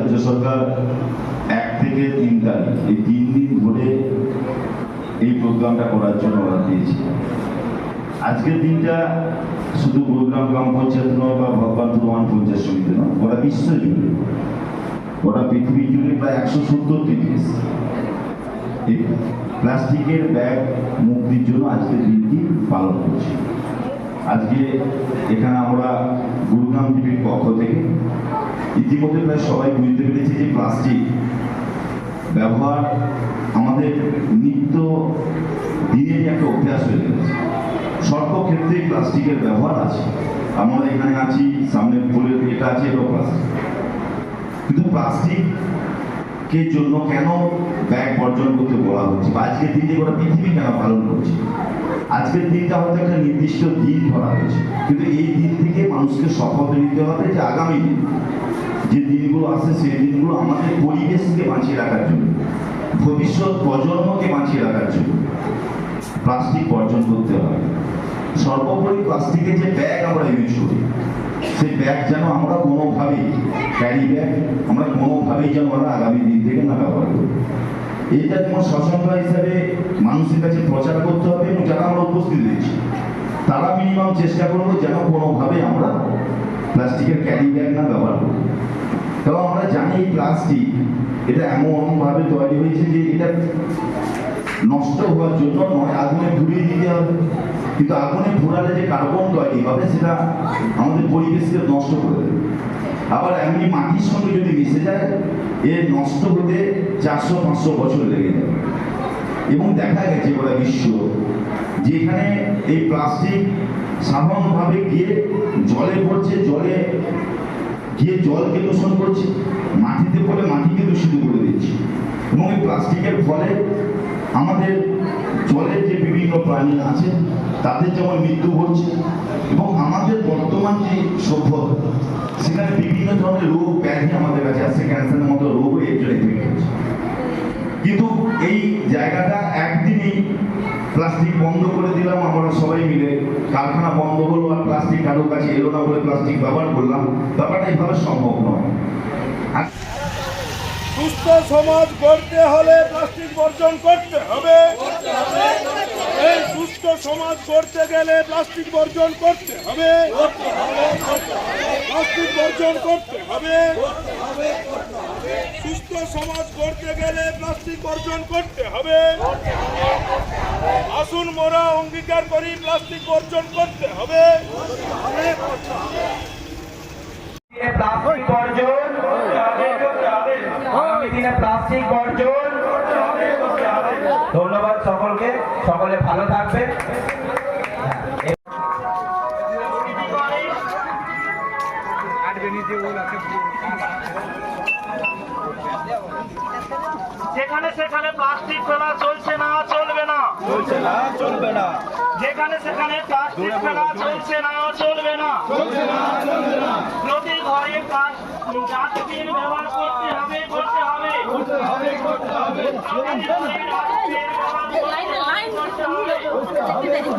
রাজ্য সরকার 1 থেকে 3 তারিখ এই 3 দিন ধরে এই প্রোগ্রামটা করার জন্য অর্ডার দিয়েছে। আজকের দিনটা শুধু গুরুগ্রাম গ্রাম পঞ্চায়েত নয় বা ভগবানপুর ওয়ান পঞ্চায়েত সমিতি নয়, গোটা বিশ্ব জুড়ে, গোটা পৃথিবী জুড়ে প্রায় 170টি দেশ এই প্লাস্টিকের ব্যাগ মুক্তির জন্য আজকের দিনটি পালন করছে। আজকে এখানে আমরা গুরুগ্রাম জিপির পক্ষ থেকে ইতিমধ্যে প্রায় সবাই বুঝতে পেরেছি যে প্লাস্টিক ব্যবহার আমাদের নিত্য দিনের একটা অভ্যাস হয়ে গেছে। সর্বক্ষেত্রে প্লাস্টিকের ব্যবহার আছে। আমরা এখানে আছি, সামনে ফুলের এটা আছে, এটাও প্লাস্টিক। কিন্তু প্লাস্টিকের জন্য কেন ব্যাগ বর্জন করতে বলা হচ্ছে বা আজকের দিনে গোটা পৃথিবী কেন পালন করছে? আজকের দিনটা হয়তো একটা নির্দিষ্ট দিন ধরা হয়েছে, কিন্তু এই দিন থেকে মানুষকে শপথ নিতে হবে যে আগামী দিন যে দিনগুলো আছে সেই দিনগুলো আমাদের পরিবেশকে বাঁচিয়ে রাখার জন্য, ভবিষ্যৎ প্রজন্মকে বাঁচিয়ে রাখার জন্য প্লাস্টিক বর্জন করতে হবে। সর্বোপরি প্লাস্টিকের যে ব্যাগ আমরা ইউজ করি সেই ব্যাগ যেন আমরা কোনোভাবেই, ক্যারি ব্যাগ আমরা কোনোভাবেই যেন আমরা আগামী দিন থেকে না ব্যবহার করি। এইটা যেমন সচেতনতা হিসাবে মানুষের কাছে প্রচার করতে হবে এবং যারা আমরা উপস্থিত হয়েছি তারা মিনিমাম চেষ্টা করবো যেন কোনোভাবে আমরা প্লাস্টিকের ক্যারি ব্যাগ না ব্যবহার করি। কারণ আমরা জানি এই প্লাস্টিক এটা এমনভাবে তৈরি হয়েছে যে এটা নষ্ট হওয়ার জন্য নয়, আগুনে পুড়িয়ে দিতে হবে। কিন্তু আগুনে পোড়ালে যে কার্বন তৈরি হবে সেটা আমাদের পরিবেশকে নষ্ট করে দেবে। আবার এমনি মাটির সঙ্গে যদি মিশে যায় এর নষ্ট হতে 400-500 বছর লেগে যাবে। এবং দেখা গেছে গোটা বিশ্ব যেখানে এই প্লাস্টিক সাধারণভাবে গিয়ে জলে পড়ছে, জলে গিয়ে জলকে দূষণ করছে, মাটিতে পড়ে মাটিকে দূষিত করে দিচ্ছে। এবং এই প্লাস্টিকের ফলে আমাদের জলের যে বিভিন্ন প্রাণী আছে তাদের যেমন মৃত্যু ঘটছে এবং আমাদের বর্তমান যে সভ্যতা সেখানে বিভিন্ন ধরনের রোগ ব্যাধি আমাদের কাছে আসছে, ক্যান্সারের মতো রোগ এর জন্য এফেক্ট হচ্ছে। কিন্তু এই জায়গাটা একদিনই প্লাস্টিক বন্ধ করে দিলাম আমরা সবাই মিলে, কারখানা বন্ধ হলো আর প্লাস্টিক কারোর কাছে এলো না বলে প্লাস্টিক ব্যবহার করলাম, ব্যাপারটা এইভাবে সম্ভব নয়। সুস্থ সমাজ গড়তে হলে প্লাস্টিক বর্জন করতে হবে। এই সুস্থ সমাজ গড়তে গেলে প্লাস্টিক বর্জন করতে হবে। প্লাস্টিক বর্জন করতে হবে। সুস্থ সমাজ গড়তে গেলে প্লাস্টিক বর্জন করতে হবে। আসুন মোরা অঙ্গীকার করি প্লাস্টিক বর্জন করতে হবে। প্লাস্টিক বর্জন, আগামী দিনে প্লাস্টিক বর্জন। ধন্যবাদ সকলকে, সকলে ভালো থাকবে। যেখানে সেখানে প্লাস্টিক ফেলা চলছে না, চলবে না, চলছে না, চলবে না। যেখানে সেখানে প্লাস্টিক ফেলা চলছে না, চলবে না, চলছে না, চলবে না। প্রতি ঘরে ডাস্টবিন ব্যবহার করতে হবে, করতে হবে, করতে হবে, করতে হবে। ডাস্টবিন ব্যবহার করতে হবে।